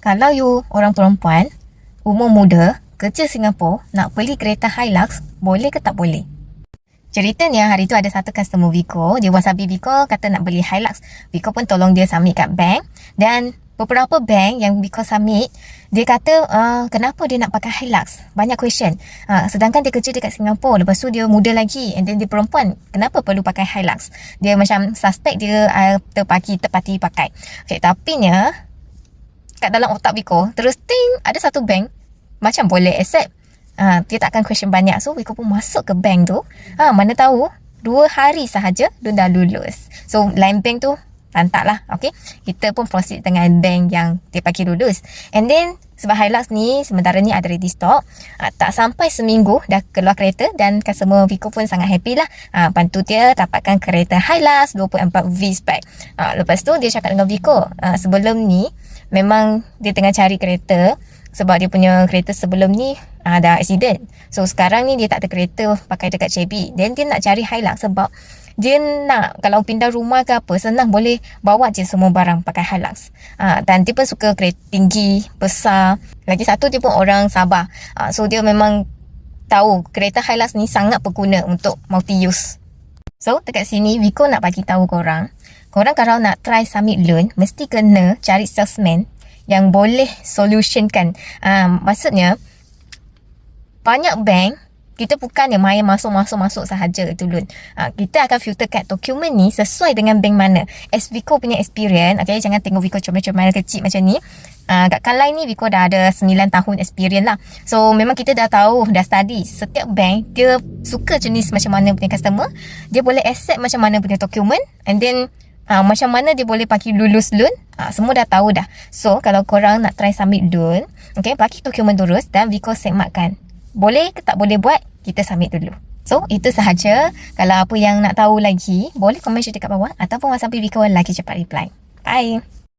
Kalau you orang perempuan, umur muda, kerja Singapura, nak beli kereta Hilux, boleh ke tak boleh? Ceritanya hari tu ada satu customer Viko, dia wasabi Viko kata nak beli Hilux. Viko pun tolong dia submit kat bank, dan beberapa bank yang Viko submit, dia kata kenapa dia nak pakai Hilux? Banyak question. Sedangkan dia kerja dekat Singapura, lepas tu dia muda lagi, and then dia perempuan, kenapa perlu pakai Hilux? Dia macam suspect dia terpati pakai. Okay, tapi kat dalam otak Viko, terus ada satu bank macam boleh accept. Dia takkan question banyak. So Viko pun masuk ke bank tu. Mana tahu 2 hari sahaja dia dah lulus. So lain bank tu lantak lah. Okay, kita pun proceed dengan bank yang dia bagi lulus. And then sebab Hilux ni sementara ni ada ready stock, tak sampai seminggu dah keluar kereta, dan customer Viko pun sangat happy lah. Bantu dia dapatkan kereta Hilux 24V spec. Lepas tu dia cakap dengan Viko, sebelum ni memang dia tengah cari kereta sebab dia punya kereta sebelum ni ada accident. So sekarang ni dia tak ada kereta pakai dekat JB. Then dia nak cari Hilux sebab dia nak kalau pindah rumah ke apa, senang boleh bawa je semua barang pakai Hilux. Dan dia pun suka kereta tinggi, besar. Lagi satu dia pun orang Sabah. So dia memang tahu kereta Hilux ni sangat berguna untuk multi-use. So dekat sini Viko nak bagi tahu korang kalau nak try submit loan, mesti kena cari salesman yang boleh solutionkan. Maksudnya banyak bank, kita bukannya main masuk sahaja itu loan. Kita akan filter kat dokumen ni sesuai dengan bank mana. As Viko punya experience, okay, jangan tengok Viko comel-comel kecil macam ni. Kat Kanlai ni Viko dah ada 9 tahun experience lah. So memang kita dah tahu, dah study setiap bank dia suka jenis macam mana punya customer, dia boleh accept macam mana punya dokumen, and then macam mana dia boleh bagi lulus loan, semua dah tahu dah. So kalau korang nak try submit loan, okay, bagi dokumen terus dan Viko semakkan boleh ke tak boleh buat, kita submit dulu. So itu sahaja. Kalau apa yang nak tahu lagi, boleh komen share dekat bawah ataupun WhatsApp Viko lagi cepat reply. Bye.